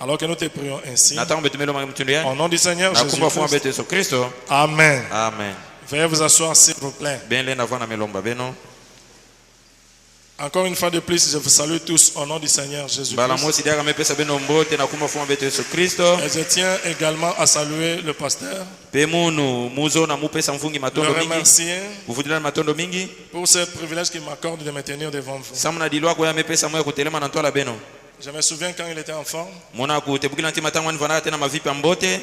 Alors que nous te prions ainsi, au nom du Seigneur Jésus-Christ. Amen. Amen. Veuillez vous asseoir s'il vous plaît. Encore une fois de plus, je vous salue tous au nom du Seigneur Jésus-Christ. Et je tiens également à saluer le pasteur, le remercier pour ce privilège qu'il m'accorde de me tenir devant vous. Je me souviens quand il était en forme,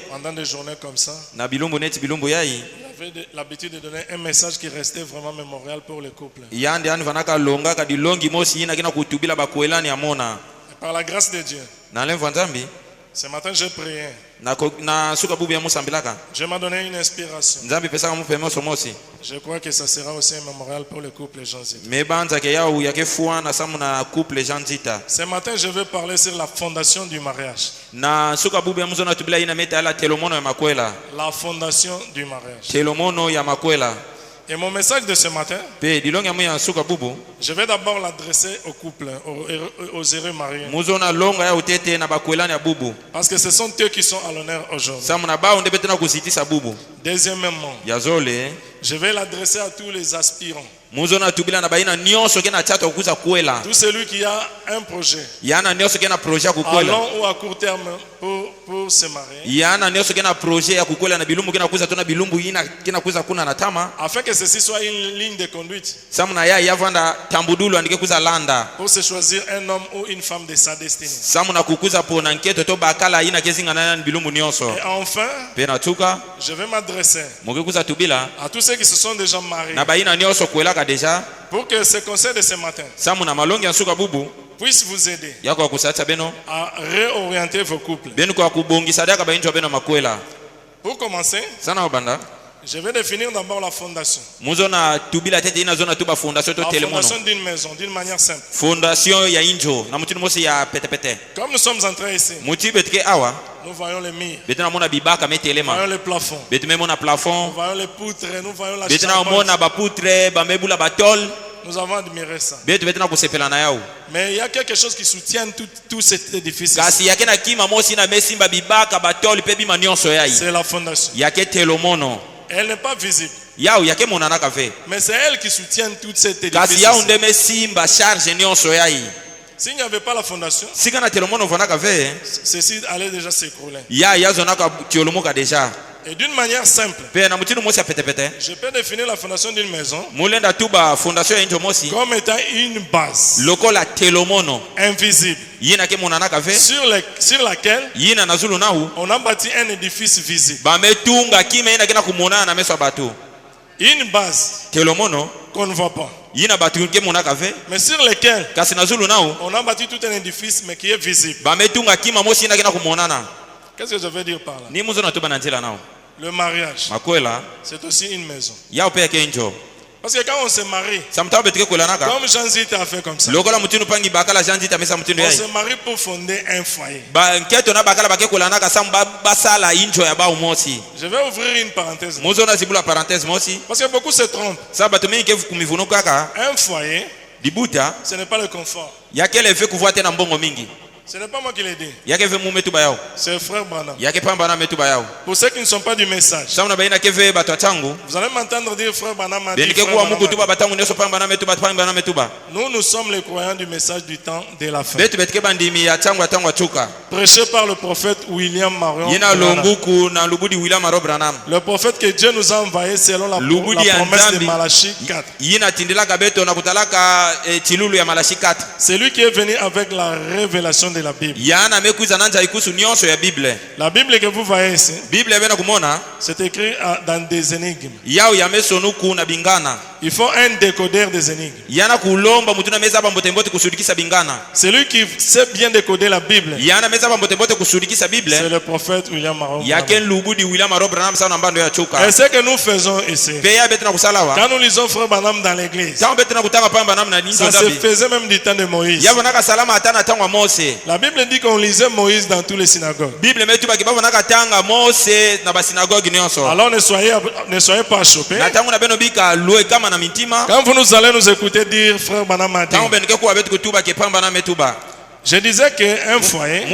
pendant des journées comme ça, il avait l'habitude de donner un message qui restait vraiment mémorial pour les couples. Et par la grâce de Dieu, ce matin j'ai prié. Je m'ai donné une inspiration. Je crois que ça sera aussi un mémorial pour le couple Jean-Zita. Ce matin, je veux parler sur la fondation du mariage. La fondation du mariage. Et mon message de ce matin, je vais d'abord l'adresser aux couples, aux heureux mariés. Parce que ce sont eux qui sont à l'honneur aujourd'hui. Deuxièmement, je vais l'adresser à tous les aspirants. Tout celui qui a un projet à long ou à court terme pour se marier, afin que ceci soit une ligne de conduite pour se choisir un homme ou une femme de sa destinée. Et enfin, je vais m'adresser à tous ceux qui se sont déjà mariés, pour que ce conseil de ce matin puisse vous aider à réorienter vos couples. Pour commencer, je vais définir d'abord la fondation. La fondation d'une maison, d'une manière simple. Comme nous sommes entrés ici, nous voyons les murs, nous voyons les plafonds, nous voyons les poutres, nous voyons la chambre. Nous avons admiré ça. Mais il y a quelque chose qui soutient tout cet édifice. C'est la fondation. Elle n'est pas visible. Mais c'est elle qui soutient tout cet édifice. S'il n'y avait pas la fondation, ceci allait déjà s'écrouler. Et d'une manière simple, je peux définir la fondation d'une maison comme étant une base invisible sur laquelle on a bâti un édifice visible. Une base qu'on ne voit pas, mais sur laquelle on a bâti tout un édifice mais qui est visible. Qu'est-ce que je veux dire par là? Le mariage, c'est aussi une maison. Parce que quand on se marie, comme Jean-Zita a fait comme ça, on se marie pour fonder un foyer. Je vais ouvrir une parenthèse. Parce que beaucoup se trompent. Un foyer, ce n'est pas le confort. Ce n'est pas moi qui l'ai dit. C'est frère Branham. Pour ceux qui ne sont pas du message, vous allez m'entendre dire frère Branham a dit, nous sommes les croyants du message du temps de la fin, prêché par le prophète William Marion Branham. Le prophète que Dieu nous a envoyé selon la promesse de Malachie 4. C'est lui qui est venu avec la révélation de la Bible. La Bible que vous voyez ici, c'est écrit dans des énigmes. Il faut un décodeur des énigmes. Celui qui sait bien décoder la Bible, c'est le prophète William Marion Branham. Et ce que nous faisons ici, quand nous lisons frère Branham dans l'église, ça se faisait même du temps de Moïse. La Bible dit qu'on lisait Moïse dans toutes les synagogues. Alors ne soyez pas choqués quand vous nous allez nous écouter dire frère Branham a dit. Je disais qu'un foyer, ce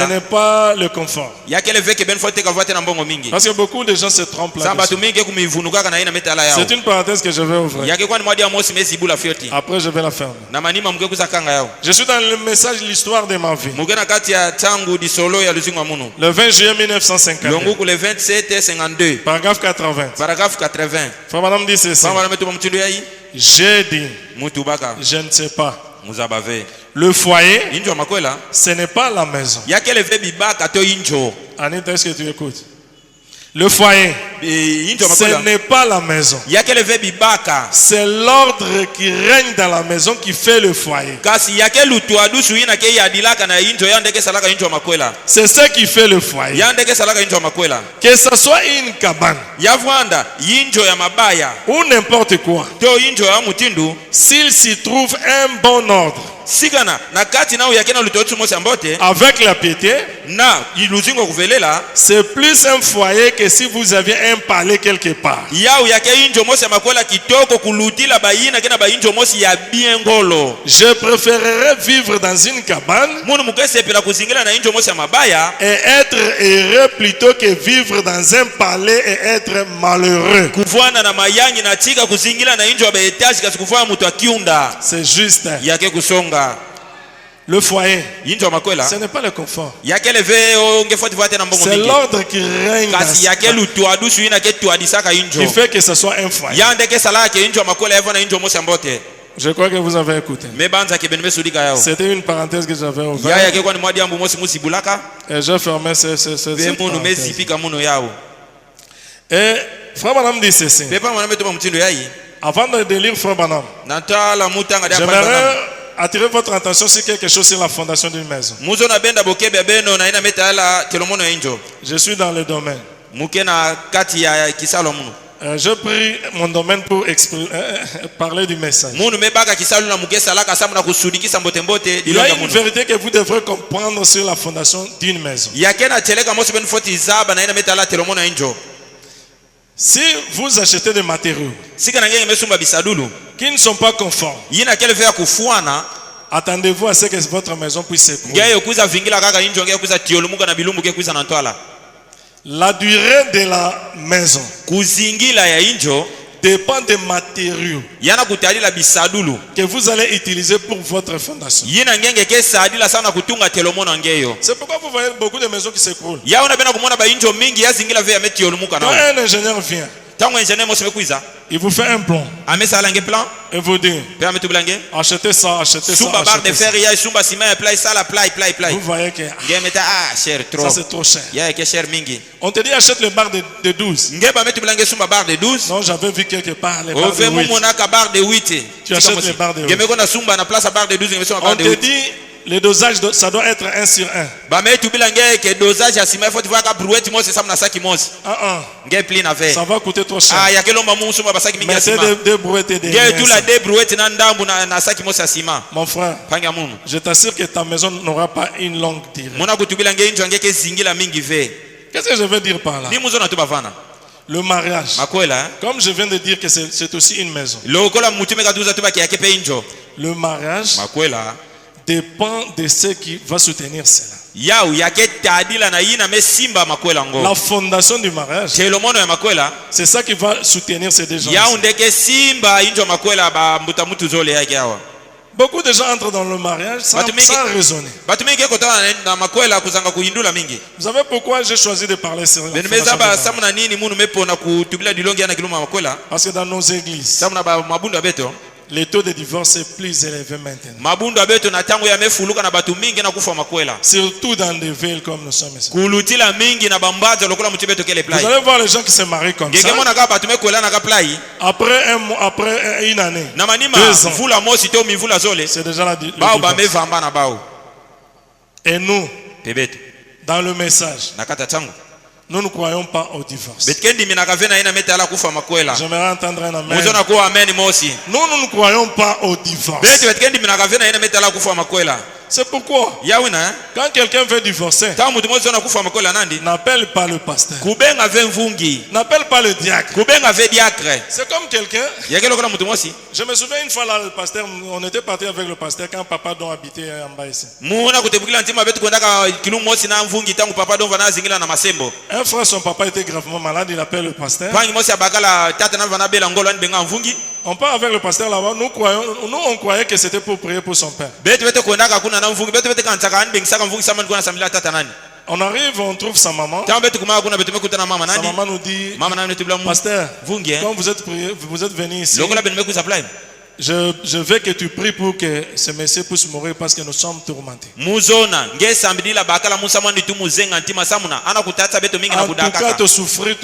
n'est pas le confort. Parce que beaucoup de gens se trompent là-dessus. C'est une parenthèse que je vais ouvrir. Après, je vais la fermer. Je suis dans le message de l'histoire de ma vie. Le 20 juillet 1952. Paragraphe 80. Frère Madame dit ceci. J'ai dit, je ne sais pas. Le foyer, ce n'est pas la maison. Anita, est-ce que tu écoutes? Le foyer, ce n'est pas la maison. C'est l'ordre qui règne dans la maison qui fait le foyer. C'est ce qui fait le foyer. Que ce soit une cabane ou n'importe quoi, s'il s'y trouve un bon ordre, avec la piété, c'est plus un foyer que si vous aviez un palais quelque part. Je préférerais vivre dans une cabane et être heureux plutôt que vivre dans un palais et être malheureux. C'est juste. Le foyer, ce n'est pas le confort. C'est l'ordre qui règne qui fait que ce soit un foyer. Je crois que vous avez écouté. C'était une parenthèse que j'avais ouverte. Et je fermais cette parenthèse. Et Frère Branham dit ceci. Avant de lire Frère Branham, j'aimerais attirer votre attention sur quelque chose sur la fondation d'une maison. Je suis dans le domaine. Je prie mon domaine pour parler du message. Il y a une vérité que vous devrez comprendre sur la fondation d'une maison. Si vous achetez des matériaux qui ne sont pas conformes, attendez-vous à ce que votre maison puisse s'écrouler. La durée de la maison dépend des matériaux que vous allez utiliser pour votre fondation. C'est pourquoi vous voyez beaucoup de maisons qui s'écroulent. Quand un ingénieur vient, il vous fait un plan et vous dit achetez ça, achetez ça, achetez ça. Vous voyez que ça c'est trop cher. On te dit achète le bar de 12. Non, j'avais vu quelque part les barres de 8. Tu achètes les barres de 8. On te dit le dosage, ça doit être 1 sur 1. Ça va coûter trop cher. Mettez deux brouettes et des mon frère, je t'assure que ta maison n'aura pas une longue durée. Qu'est-ce que je veux dire par là? Le mariage, comme je viens de dire que c'est aussi une maison. Le mariage dépend de ce qui va soutenir cela. La fondation du mariage, c'est ça qui va soutenir ces deux gens. Beaucoup de gens entrent dans le mariage sans raisonner. Vous savez pourquoi j'ai choisi de parler sur la fondation du mariage? Parce que dans nos églises, le taux de divorce est plus élevé maintenant. Surtout dans des villes comme nous sommes ici. Vous allez voir les gens qui se marient comme ça. Après une année, 2 ans, c'est déjà le divorce. Et nous, dans le message, nous ne croyons pas au divorce. J'aimerais entendre un amen. Nous ne croyons pas au divorce. C'est pourquoi quand quelqu'un veut divorcer, n'appelle pas le pasteur, n'appelle pas le diacre. C'est comme quelqu'un. Je me souviens une fois là, le pasteur, on était parti avec le pasteur quand papa dont habitait en bas ici. Un frère, son papa était gravement malade, il appelle le pasteur. On part avec le pasteur là-bas, nous on croyait que c'était pour prier pour son père. On arrive, on trouve sa maman. Sa maman nous dit, pasteur, quand vous êtes venu ici, je veux que tu pries pour que ce monsieur puisse mourir parce que nous sommes tourmentés. En tout cas, te souffrir.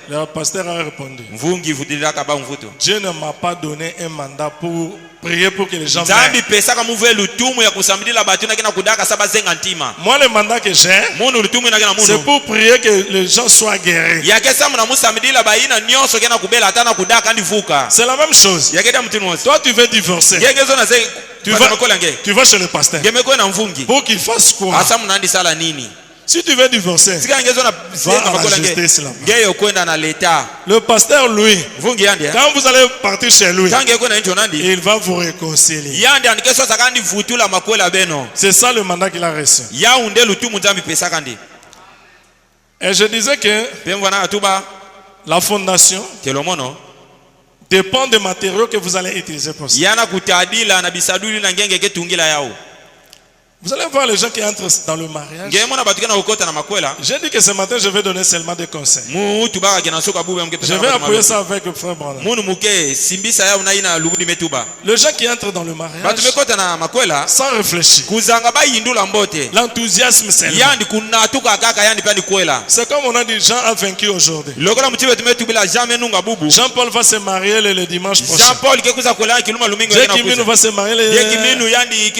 Le pasteur a répondu, Dieu ne m'a pas donné un mandat pour prier pour que les gens meurent. Moi, le mandat que j'ai, c'est pour prier que les gens soient guéris. C'est la même chose. Toi, tu veux divorcer. Tu vas chez le pasteur pour qu'il fasse quoi? Si tu veux divorcer, va à la justice là-bas. Le pasteur, lui, quand vous allez partir chez lui, il va vous réconcilier. C'est ça le mandat qu'il a reçu. Et je disais que la fondation dépend des matériaux que vous allez utiliser pour ça. Vous allez voir les gens qui entrent dans le mariage. J'ai dit que ce matin, je vais donner seulement des conseils. Je vais appuyer ça avec le frère Branham. Les gens qui entrent dans le mariage sans réfléchir. L'enthousiasme, c'est là. C'est comme on a dit, Jean a vaincu aujourd'hui. Jean-Paul va se marier le dimanche prochain. Jekimino va se marier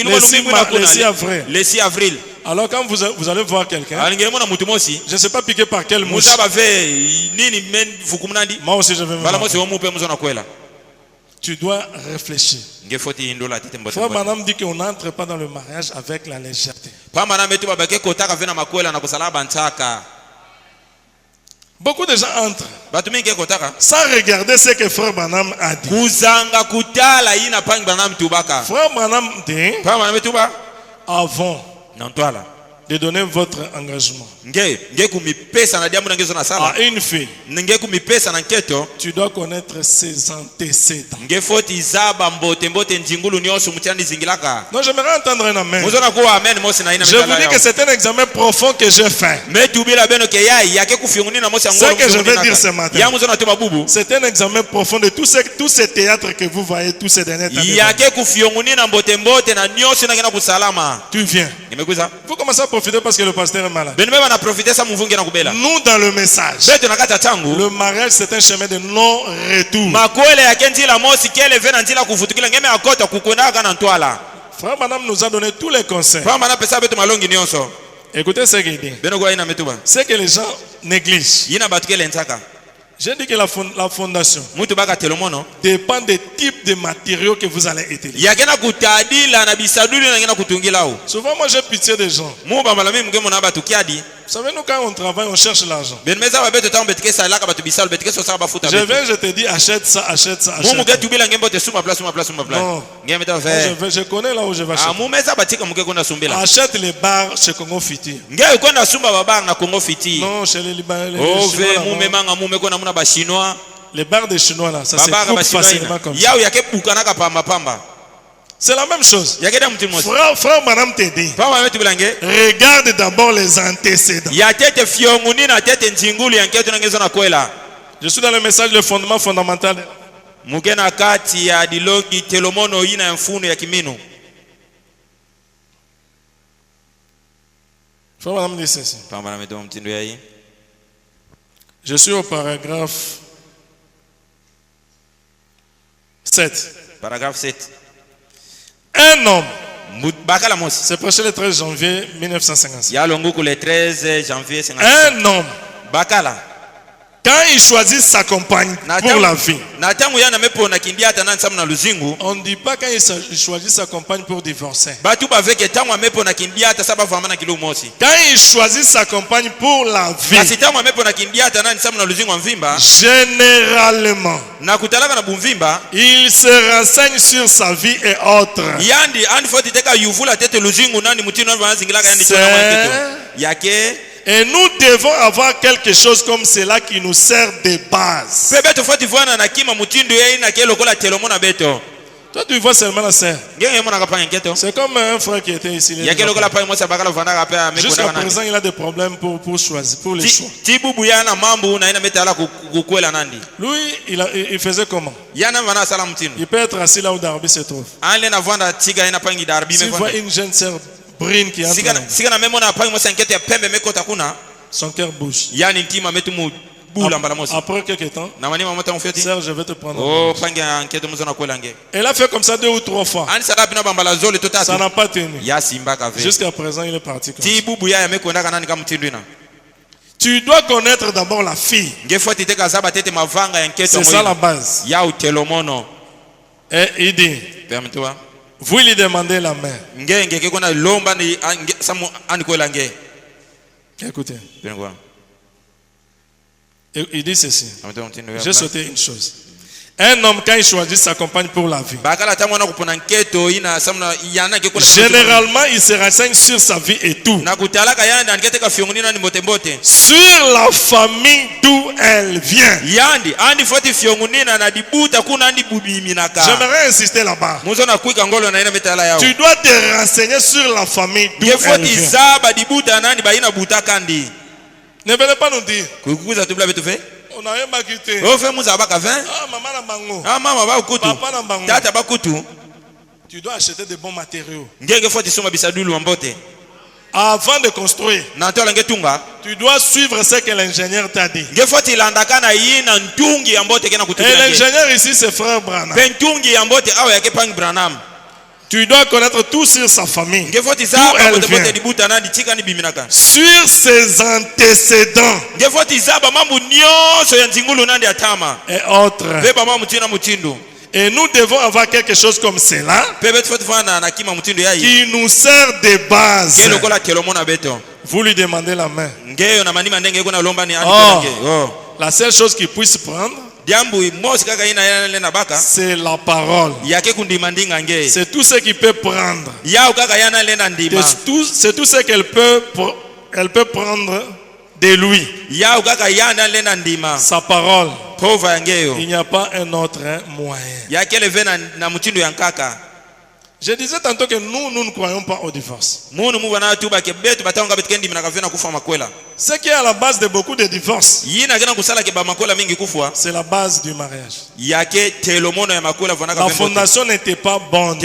le 6 avril. Le 6 avril. Alors quand vous allez voir quelqu'un, je ne sais pas piqué par quelle mouche. Moi aussi je vais me marier. Tu dois réfléchir. Frère Branham dit qu'on n'entre pas dans le mariage avec la légèreté. Beaucoup de gens entrent sans regarder ce que Frère Branham a dit. Frère Branham dit, avant de donner votre engagement à une fille, tu dois connaître ses antécédents. Non, j'aimerais entendre un amen. Je vous dis que c'est un examen profond que j'ai fait. Ce que je vais dire ce matin, c'est un examen profond de tous ces théâtres que vous voyez tous ces derniers temps. Tu viens. Vous commencez à profiter parce que le pasteur est malade. Nous dans le message, le mariage c'est un chemin de non-retour. Frère Madame nous a donné tous les conseils. Écoutez ce qu'il dit. C'est que les gens négligent. J'ai dit que la fondation dépend des types de matériaux que vous allez utiliser. Souvent, moi j'ai pitié des gens. Vous savez, nous quand on travaille, on cherche l'argent. Je viens, je te dis, achète ça, achète ça, achète ça. Non. Je connais là où je vais acheter. Achète les bars chez Congo Fiti. Non, chez les Libanais. Les bars des Chinois là, ça se coupe facilement comme ça. C'est la même chose. Frère Madame te dit, regarde d'abord les antécédents. Je suis dans le message le fondement fondamental. Frère Madame dit ceci. Je suis au paragraphe 7. Paragraphe 7. Un homme. C'est prêché le 13 janvier 1956. Le 13 janvier 56. Un homme Quand il choisit sa compagne pour la vie, on ne dit pas quand il choisit sa compagne pour divorcer. Quand il choisit sa compagne pour la vie, généralement, il se renseigne sur sa vie et autres. Et nous devons avoir quelque chose comme cela qui nous sert de base. Toi, tu vois seulement la sœur. C'est comme un frère qui était ici. Jusqu'à présent, il a des problèmes pour choisir, pour les choix. Lui, il faisait comment? Il peut être assis là où Darby se trouve. S'il voit une jeune sœur brune qui entre, son cœur bouge. Après quelques temps, sœur, je vais te prendre. Elle a fait comme ça 2 ou 3 fois. Ça n'a pas tenu. Jusqu'à présent, il est parti comme ça. Tu dois connaître d'abord la fille. C'est ça la base. Et il dit, vous lui demandez la main. Écoutez. Il dit ceci. J'ai sauté une chose. Un homme, quand il choisit sa compagne pour la vie, généralement, il se renseigne sur sa vie et tout. Sur la famille d'où elle vient. J'aimerais insister là-bas. Tu dois te renseigner sur la famille d'où elle vient. Ne venez pas nous dire. On n'a rien quitté. Ah, maman papa tu dois acheter de bons matériaux. Avant de construire, tu dois suivre ce que l'ingénieur t'a dit. Et l'ingénieur ici, c'est frère Branham. Tu dois connaître tout sur sa famille, d'où elle vient, sur ses antécédents et autres. Et nous devons avoir quelque chose comme cela qui nous sert de base. Vous lui demandez la main. La seule chose qu'il puisse prendre, c'est la parole. C'est tout ce qu'il peut prendre. C'est tout ce qu'elle peut prendre de lui. Sa parole. Il n'y a pas un autre moyen. Je disais tantôt que nous ne croyons pas au divorce. Ce qui est à la base de beaucoup de divorces, c'est la base du mariage. La fondation n'était pas bonne.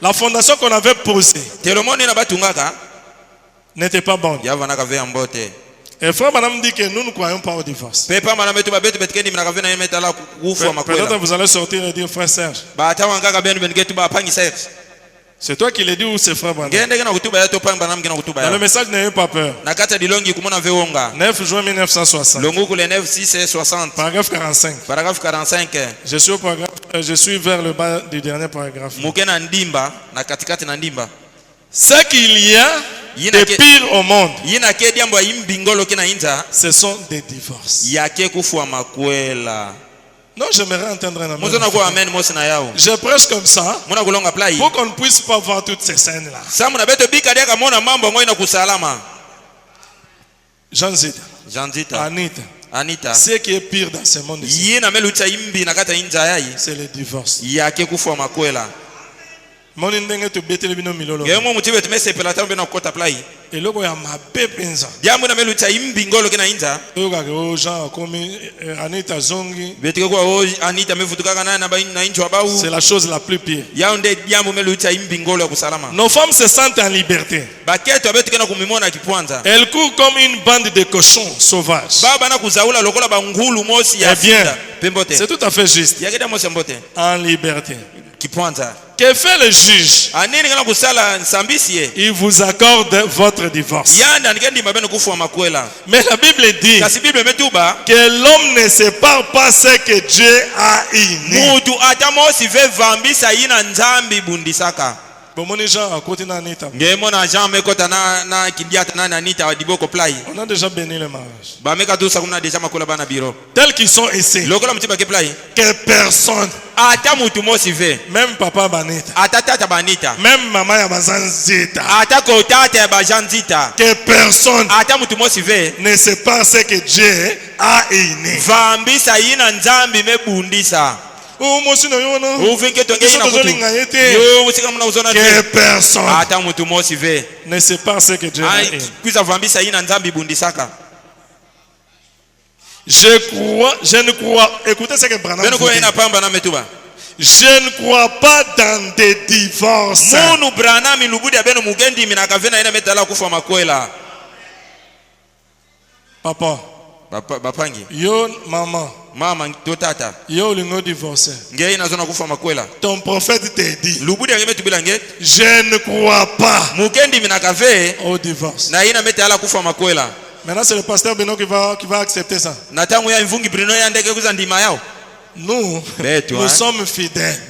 La fondation qu'on avait posée n'était pas bonne. Et frère madame dit que nous ne croyons pas au divorce. Peut-être vous allez sortir et dire frère Serge, c'est toi qui l'as dit ou c'est frère Branham? Dans le message, n'ayez pas peur. 9 juin 1960. Paragraphe 45. Je suis vers le bas du dernier paragraphe. Ce qu'il y a de pire au monde, ce sont des divorces. Non, j'aimerais entendre un amen. Je prêche comme ça pour qu'on ne puisse pas voir toutes ces scènes-là. Jean Zita, Anita. Ce qui est pire dans ce monde ici, c'est le divorce. C'est la chose la plus pire. Nos femmes se sentent en liberté. Elles courent comme une bande de cochons sauvages. Eh bien, c'est tout à fait juste. En liberté. Que fait le juge? Il vous accorde votre divorce. Mais la Bible dit que l'homme ne sépare pas ce que Dieu a uni. On a déjà béni le mariage. Tels qu'ils sont ici. Que personne, même papa Banita, même maman Yabazanzita, que personne ne sépare ce que Dieu a uni. Que personne ne sépare ce que Dieu a uni. Je ne crois, écoutez ce que Branham dit. Je ne crois pas dans des divorces. Papa, yo maman, yo lingo divorcé. Ton prophète te dit, je ne crois pas au divorce. Maintenant c'est le pasteur Beno qui va accepter ça. Nous sommes fidèles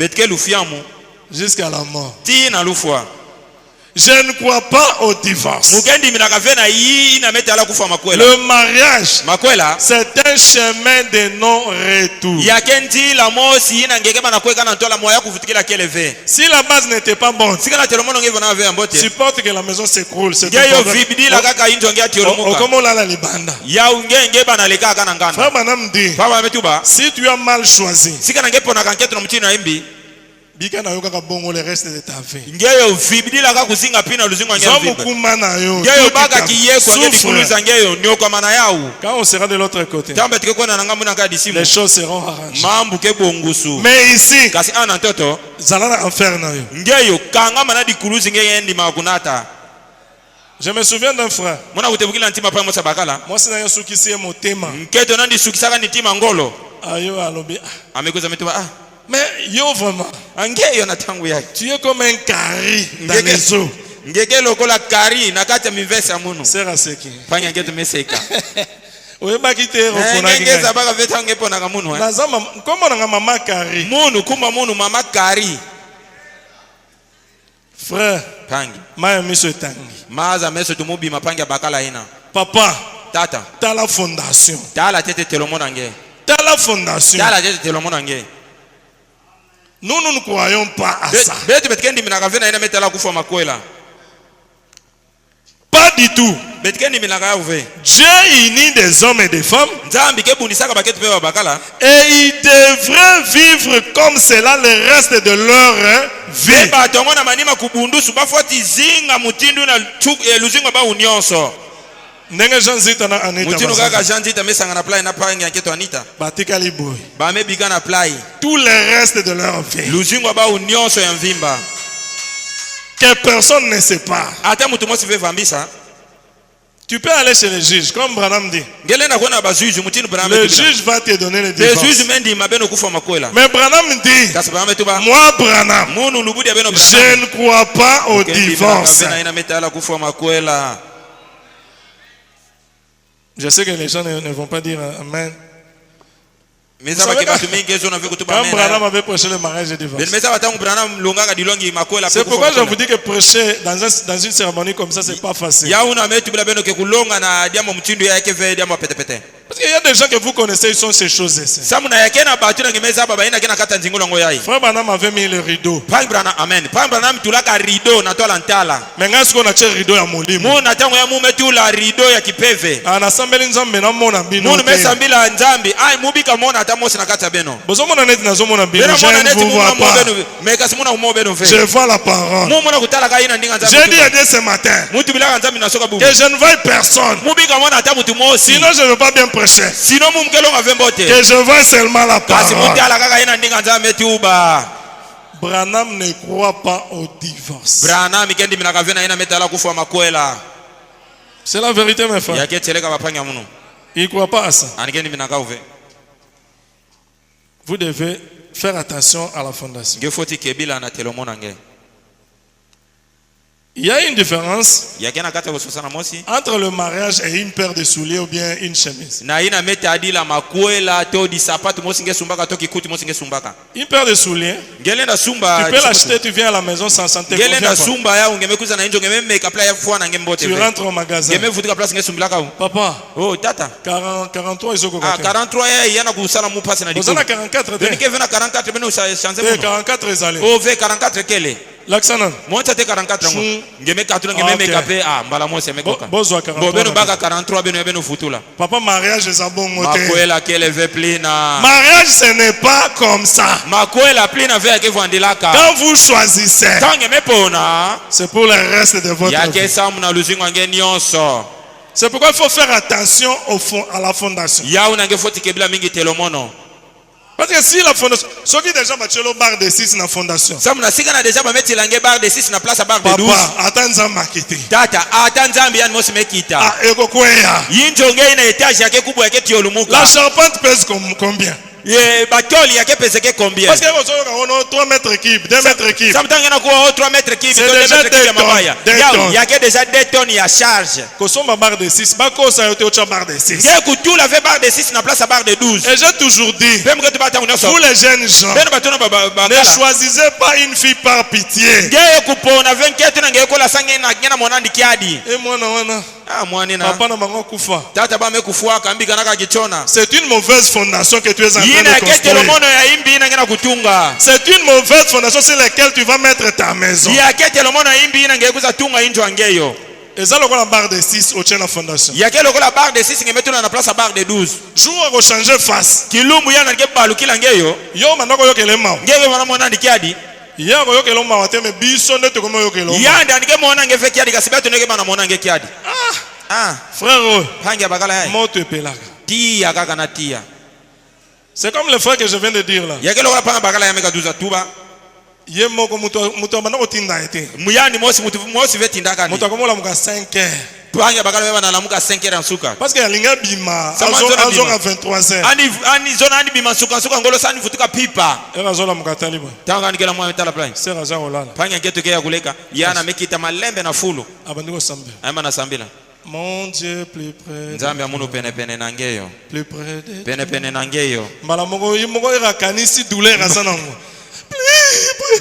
jusqu'à la mort. Je ne crois pas au divorce. Le mariage, c'est un chemin de non-retour. Si la base n'était pas bonne, supporte que la maison s'écroule. Frère Branham dit, si tu as mal choisi, bika na yo kaka bongo le reste de ta vie. Ngeyo vibidila kaka kuzinga pina luzinga ngeyo kumana yo. Ngeyo baka kiyeko ngeyo dikuluza ngeyo nyoko mana yao. Quand on sera de l'autre côté, les choses seront arrangées. Mambu ke bongusu. Mais ici, kasi ana ntoto zalana enfer na yo. Ngeyo kanga mana dikuluza ngeyo ndi makunata. Je me souviens d'un frère. Moi c'est un soukisi motema. Nketo nandi soukisaka nitima ngolo. Ayo alobi. Amekuza metuba ah. Mais yo vraiment, tu es comme un cari dans les eaux. C'est raseki. Frère, papa, t'as la fondation. T'as la fondation. Nous ne croyons pas à ça. Pas du tout. Dieu unit des hommes et des femmes. Et ils devraient vivre comme cela le reste de leur vie. Nenge Jean-Zita na Anita. Tout le reste de leur vie. Que personne ne sépare. Tu peux aller chez le juge, comme Branham dit. Le juge va te donner le divorce. Mais Branham dit, moi Branham, je ne crois pas au divorce. Je sais que les gens ne vont pas dire Amen. Quand Branham avait prêché le mariage et le divorce, c'est pourquoi je vous dis que prêcher dans une cérémonie comme ça, c'est pas facile. Parce qu'il y a des gens que vous connaissez, ils sont ces choses. Frère Branham avait mis le rideau. Maintenant, est-ce qu'on a tiré le rideau à Molim? En assemblée, nous avons je vois la parole. J'ai dit à Dieu ce matin que je ne vois personne. Sinon je ne veux pas bien prêcher. Que je vois seulement la parole. Branham ne croit pas au divorce. C'est la vérité, mes frères. Il ne croit pas à ça. Vous devez faire attention à la fondation. Il y a une différence entre le mariage et une paire de souliers ou bien une chemise. Une paire de souliers, tu peux l'acheter, tu viens à la maison sans santé. Tu rentres au magasin. Papa, 43 ils ont 43 ils allaient. 44 kele. L'accent. Moi c'était 44 ngo. Ngeme 4 ngeme meka pe mbala mo se mekoka. Bo beno baka 43 beno futula. Papa mariage c'est bon moté. Makwela kele ve plina. Mariage ce n'est pas comme ça. Makwela plina ve ke vandelaka. Quand vous choisissez. Tant ngeme pona. C'est pour le reste de votre vie. Ya ke samu na luzingo nge nyonso. C'est pourquoi il faut faire attention à la fondation. Ya una nge foti kebila mingi telomono. Parce que si la fondation, ceux qui déjà battu le bar de 6 dans la fondation. Ça m'a sigana déjà ba mettre l'ange bar de 6 na place à bar de 12. Papa, attends ça marketing. Tata, attends ça bien mo se mekita. Ah, eko kwea. Yinjonge ina etage yake kubwa yake tiolumuka. La charpente pèse combien? Batoli yake pèse combien? Parce que on a 3 mètres cubes, 2 mètres cubes. Ça me tanga na ko 3 mètres cubes, 2 mètres cubes mabaya. Yake déjà 2 tonnes à charge. Ko somba bar de 6, ba ko ça yote au bar de 6. Yé ku tout la fait bar de 6 na place à bar de 12. Et j'ai toujours dit, vous les jeunes gens, ne choisissez pas une fille par pitié. Yé ku pona 24 na ngeko la sange na ngena monandi kiadi. Et moi na ah mwani na papa na bango kufa. Tata ba mekufa kambika naka kichona. C'est une mauvaise fondation que tu es en train de construire. C'est une mauvaise fondation sur laquelle tu vas mettre ta maison. Et ça, le barre de 6 au tien la fondation. Il y a quel la barre de 6 qui met la place à barre de 12. Jour à changer face. Kilumbu yana ke balu kilangeyo. Yo manako yo kele mau. Ngebe wana mona ndikiadi. Ya ko yo kele mau ateme biso nde to komo yo kele. Ya ndike mona ngefe kiadi kasiba to nge bana mona nge kiadi. Ah, frère. Pangia bagala hai. Moto epelaka. Tia kaka na tia. C'est comme le frère que je viens de dire là. Ya ke lokala panga bagala ya meka 12 tuba. Ye moko muto manako tinda ete. Muyani mosi vetinda kani. Muto komola muka 5 heures. Panga bagala beba na lamuka 5 heures en suka. Parce que linga bima azo à 23 heures. Ani zona ani bima suka ngolo sani futuka pipa. Era zola muka taliba. Tanga nikela mwa metala plan. Sera za olala. Panga ngeto ke ya kuleka. Yana mekita malembe na fulu. Abandiko sambe. Ayama na sambila. Mon Dieu plus près. Nzambe amuno pene pene nangeyo. Plus près de. Pene pene nangeyo. Mbala moko ira kanisi douleur asanango.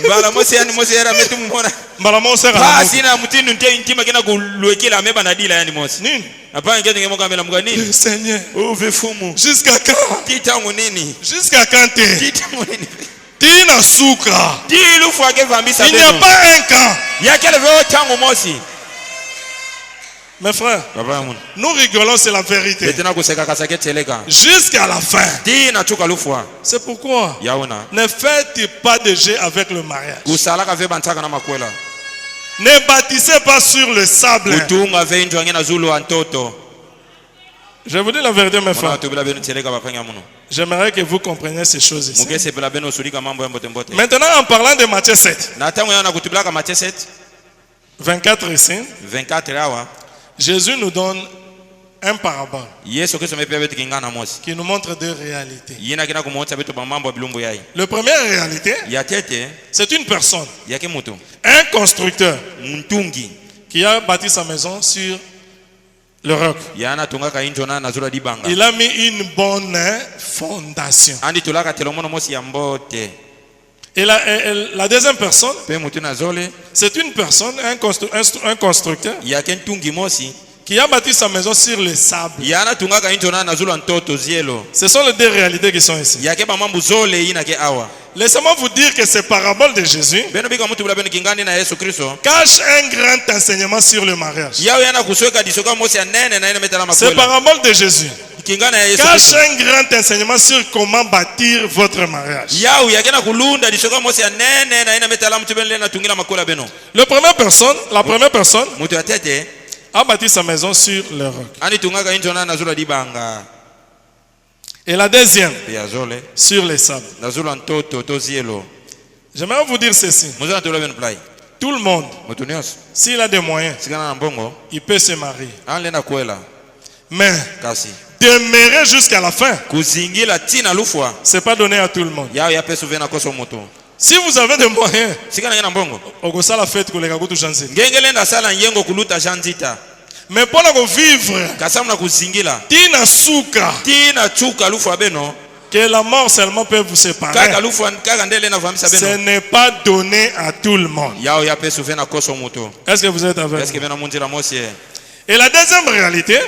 Mbala mosi yani mosi era metu mbona. Mbala mosi era. Basi na mutinu nte intima kina kulwekela meba na dila yani mosi. Nini? Hapana ngene ngemo kamela mga nini? Seigneur. Uve fumu. Jusqu'à quand? Titangu nini? Jusqu'à quand te? Titangu nini? Tina suka. Tilu fuake vambisa beno. Il n'y a pas un camp. Yakele veo tangu mosi. Mes frères, nous rigolons, c'est la vérité. Jusqu'à la fin. C'est pourquoi ne faites pas de jeu avec le mariage. Ne bâtissez pas sur le sable. Je vous dis la vérité, mes frères. J'aimerais que vous compreniez ces choses ici. Maintenant, en parlant de Matthieu 7, 24 ici, Jésus nous donne un parabole qui nous montre deux réalités. La première réalité, c'est une personne, un constructeur qui a bâti sa maison sur le roc. Il a mis une bonne fondation. Et la deuxième personne, c'est une personne, un constructeur qui a bâti sa maison sur le sable. Ce sont les deux réalités qui sont ici. Laissez-moi vous dire que ces paraboles de Jésus cachent un grand enseignement sur le mariage. Ces paraboles de Jésus cache un grand enseignement sur comment bâtir votre mariage. La première personne a bâti sa maison sur le roc. Et la deuxième sur les sables. J'aimerais vous dire ceci. Tout le monde, s'il a des moyens, il peut se marier. Mais demeurer jusqu'à la fin. Kuzingila tina lufwa. C'est pas donné à tout le monde. Ya pe souvena koso moto. Si vous avez des moyens, sikana ngena mbongo. Okosala fête koleka kutu janzita. Ngengelenda sala nyengo kuluta janzita. Mais pour la vivre, kasamna kuzingila. Tina suka. Tina chuka lufwa beno. Que la mort seulement peut vous séparer. Ce n'est pas donné à tout le monde. Est-ce que vous êtes avec moi? Et la deuxième réalité,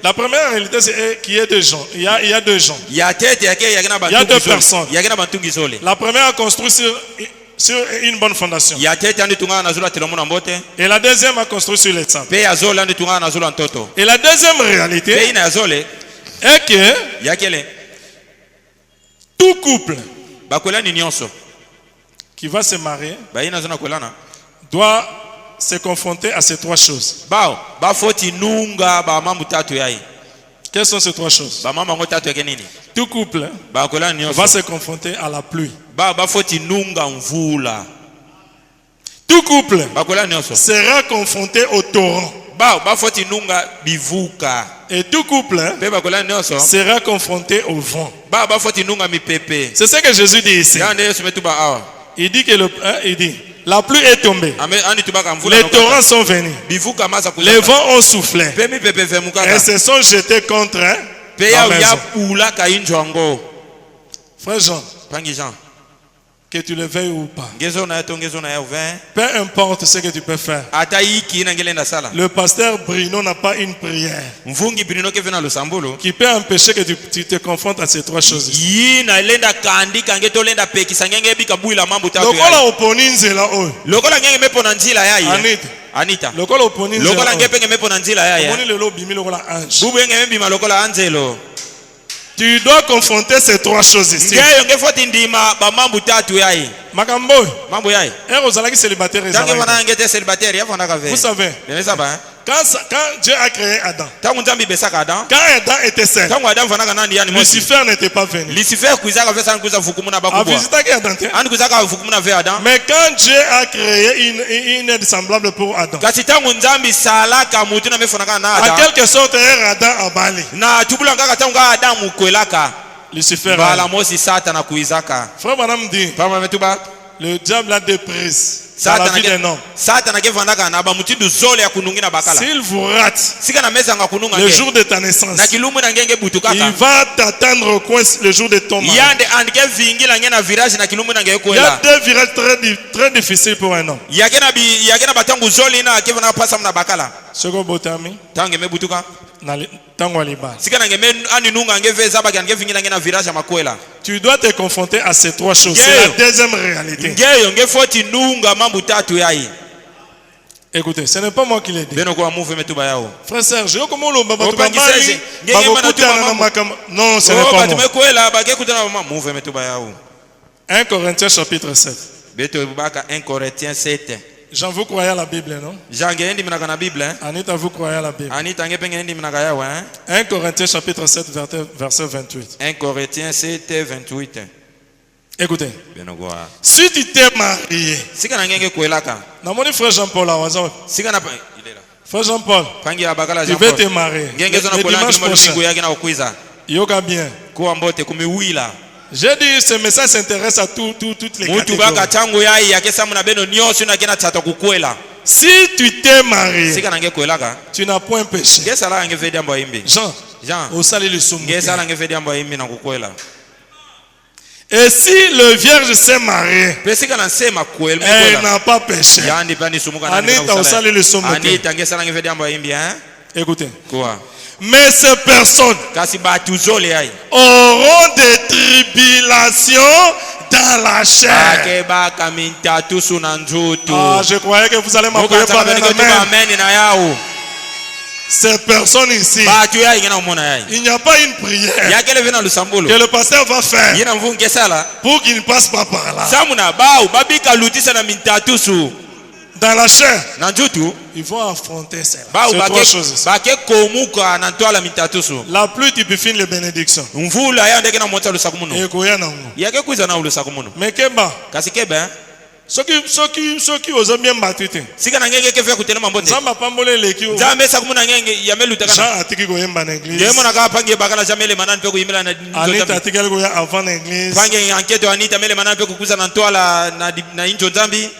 la première réalité, c'est qu'il y a deux gens. Il y a deux gens. Il y a deux personnes. La première a construit sur une bonne fondation. Et la deuxième a construit sur les sables. Et la deuxième réalité est que tout couple qui va se marier doit se confronter à ces trois choses. Quelles sont ces trois choses? Tout couple va se confronter à la pluie. Tout couple sera confronté au torrent. Et tout couple sera confronté au vent. C'est ce que Jésus dit ici. Il dit que la pluie est tombée. Les torrents sont venus. Les vents ont soufflé. Et se sont jetés contre la maison. Frère Jean, que tu le veuilles ou pas, peu importe ce que tu peux faire, le pasteur Bruno n'a pas une prière qui peut empêcher que tu te confrontes à ces trois choses. Anita. Tu dois confronter ces trois choses ici. Makambo. Vous savez, quand Dieu a créé Adam, quand Adam était seul, Lucifer n'était pas venu. Mais quand Dieu a créé une aide semblable pour Adam, en quelque sorte, Adam a balé. Lucifer. Frère Madame dit, le diable a des prises. La vie d'un homme. S'il vous rate le jour de ta naissance, il va t'attendre au coin le jour de ton mariage. Il y a deux virages très difficiles pour un homme. Second Botami, tu dois te confronter à ces trois choses. C'est la deuxième réalité. Écoutez, ce n'est pas moi qui l'ai dit. Frère Serge, non, ce n'est pas moi. 1 Corinthiens chapitre 7. 1 Corinthiens 7. Jean, vous croyez à la Bible, non? Anita, vous croyez à la Bible? 1 Corinthiens chapitre 7, verset 28. 1 Corinthiens 7, 28. Écoutez, si tu t'es marié, mon frère Jean-Paul, frère Jean-Paul, tu veux te marier le dimanche prochain. Yoga bien. J'ai dit ce message s'intéresse à toutes les catégories. Si tu t'es marié, tu n'as point péché. Jean, au salut le somme. Et si le vierge s'est marié, elle n'a pas péché. Anita, au salut le somme. Écoutez. Mais ces personnes auront des tribulations dans la chair. Je croyais que vous allez m'appeler par un amen. Ces personnes ici, il n'y a pas une prière que le pasteur va faire pour qu'il ne passe pas par là. Dans la chair, ils vont affronter ces trois choses. La pluie typifie les bénédictions. Mais Keba, Ceux qui osent bien battre. Sika na ngenge ke faire kutena mambo te. Zamba pambole leki. Nzambe sa kumuna ngenge ya melu takana. Jean atiki ko yemba na église. Yemo na ka pange bakala jamele manani pe ko yimela na. Anita atiki ko ya avant na église. Pange enquête Anita mele manani pe kukuza na ntoala na injo Nzambi.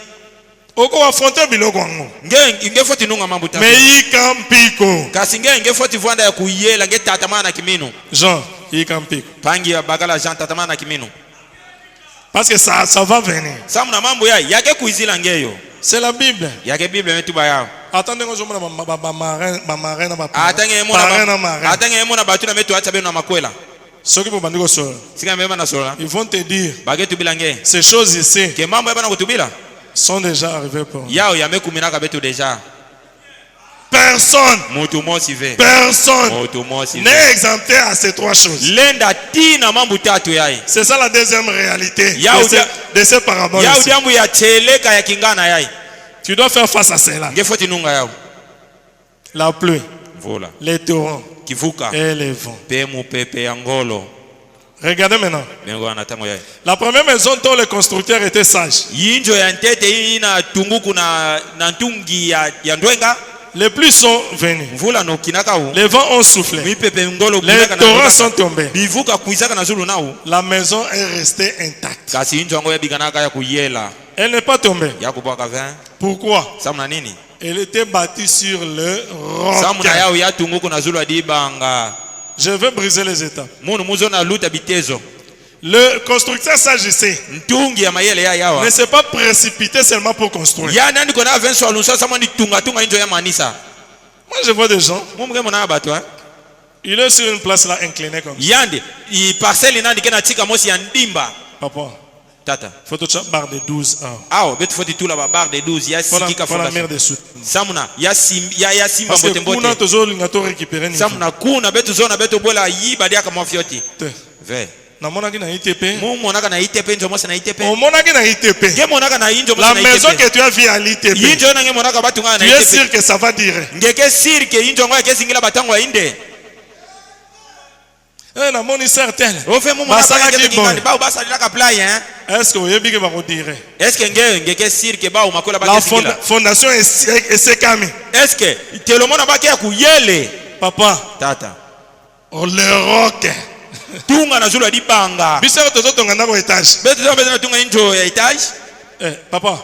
Oko affronter biloko ngo. Nge foti nunga mambo ta. Mais ikampiko. Kasi nge foti vwanda ya kuyela nge tatama na kimino. Jean ikampiko. Pange ya bakala Jean tatama na kimino. Parce que ça va venir. Samuna mambo yake kuizila ngeyo. C'est la Bible. Yake Bible metu bayao. Attendez ngo zomona ba marin na ba. Atenge mona batu na metu acha beno na makwela. Soki bo bandiko so. Sika mema na sola. Ils vont te dire. Bagetu bilange. Ces choses ici. Que mambo yaba na kutubila. Sont déjà arrivés pour. Yao yamekumina ka betu déjà. Personne n'est exempté à ces trois choses. C'est ça la deuxième réalité de ces paraboles. Tu dois faire face à cela. La pluie, les torrents et les vents. Regardez maintenant. La première maison dont le constructeur était sage. Les pluies sont venues. Les vents ont soufflé. Les torrents sont tombés. La maison est restée intacte. Elle n'est pas tombée. Pourquoi? Elle était bâtie sur le roc. Je vais briser les étapes. Le constructeur sage ici ne s'est pas précipité seulement pour construire. Moi je vois des gens. Il est sur une place là inclinée comme ça. Papa, Tata. faut te barre de 12 ans. Pour la mère des soutes. Parce que kuna tozo récupérer ni. La maison que tu as vue à l'ITP, tu es sûr que ça va dire. La monnaie certaine. Est-ce que vous avez dire? La fondation est sécamée. Est-ce que papa, tata, le roc. Tunga na zulu di banga. Bisa tozo tonga na étage. Beto zo beto tunga injo ya étage. Papa,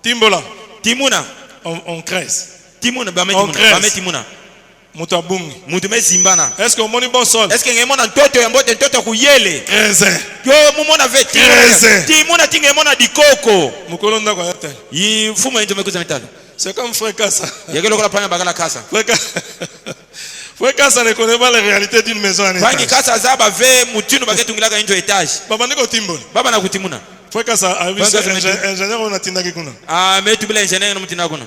Timbola. Timuna. On crèse. Timuna ba me Timuna. Mutu abungi. Mutu me zimbana. Est-ce que on moni bon sol? Est-ce que ngemona ntoto ya mbote ntoto kuyele? Crèse. Yo mumona ve crèse. Timuna tingemona dikoko. Mukolo ndako ya tel. Yi fuma injo mekuza mitalo. C'est comme frère Kassa. Yekelo kola panya bagala Kassa. Frère Kassa ne connaît pas la réalité d'une maison en étage. Kassa zaba ve mutino baketungilaka injo étage. Baba ndiko Timbola. Baba na kutimuna. Frère Kassa a vu ingénieur on atinda kikuna. Ah mais tu bila ingénieur mutina kuna.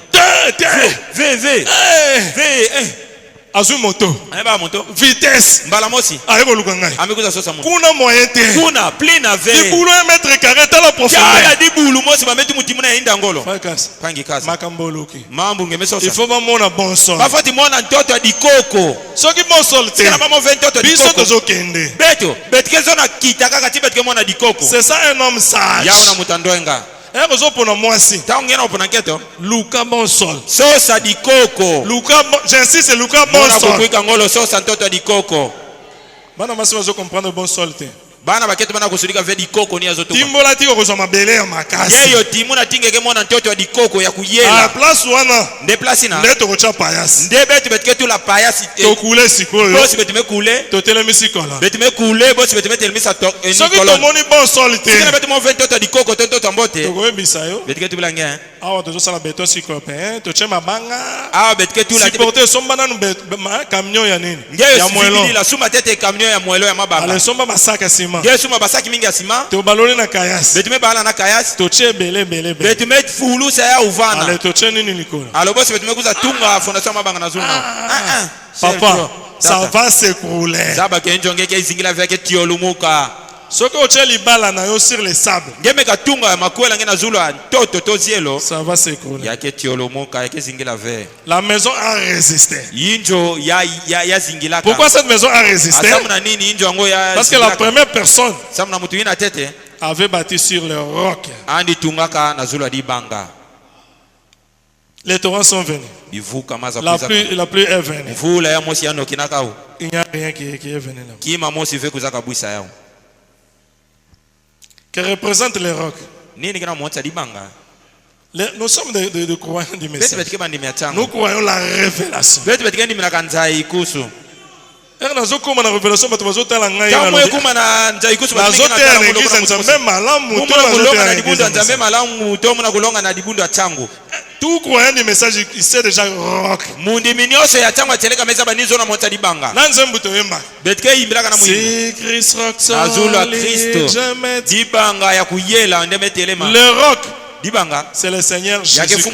V. Azu moto. Ayeba moto. Vitesse. Mbala mosi. Ayeko lukangai. Amekuza sosa moto. Kuna moyen te. Kuna plein ave. Di boulot 1 mètre carré ta la profondeur. Ya di boulot mosi ba metu mutimuna inda ngolo. Frère Kassa. Pangi Kassa. Makamboloki. Mambu ngemesosa. Il faut pas mona bon sol. Ba foti mona ntoto ya dikoko. Soki bon sol te. Sina ba mo 20 ntoto dikoko. Biso tozo kende. Beto, betikezo na kita kaka tibetike mona dikoko. C'est ça un homme sage. Ya una mutandwenga. Luka bon sol. Sosa di coco. J'insiste, c'est Luka bon sol. Sosa ntoto di coco. Bana masi wazo comprendre bon sol te. Bana baketo bana kusulika ve di coco ni azoto. Timbola tiko kozoma bele ya makasi. Yeyo timuna tingeke mona ntoto di coco ya kuyela. Ah place wana. De place ina. Ndeto kocha payasi. De betu betiketu la payasi. To kule sikoyo. Bosi betu me kule. To telemi sikola. Betu me kule, bosi betu me telemi sa to eni kolon. Soki to moni bon sol te. Sina betu mo ve ntoto di coco ntoto mbote. To koye bisayo. Betiketu bilange. Awa tozo sala beto sikoyo pe. To chema banga. Ah betiketu la. Supporter sombana no camion ya nini? Ya mwelo. La suma tete camion ya mwelo ya mababa. Ale somba basaka sima. Nge suma basaki mingi ya sima. To baloni na kayas. Betume bala na kayas. To che bele. Betume fulu sa ya uvana. Ale to che nini likolo. Alors boss betume kuza tunga fondation mabanga na zuna. Papa, ça va s'écrouler. Zaba kenjo ngeke izingila veke tiolumuka. Soko ocheli bala na yo sur les sables. Ngemeka tunga makwela ngena zulu toto tozielo. Ça va s'écrouler. Yake tiolumuka yake zingila ve. La maison a résisté. Injo ya zingila. Pourquoi cette maison a résisté? Asamuna nini injo ngo ya. Parce que la première personne samuna mutu ina tete avait bâti sur le roc. Andi tungaka na zula di banga. Les torrents sont venus. La pluie est venue. Il n'y a rien qui est venu là. Que représente les rocs? Nous sommes des croyants du message. Nous croyons la révélation. Tout croyant du message, il sait déjà rock. Si Christ rock solide, jamais. Le rock, c'est le Seigneur Jésus.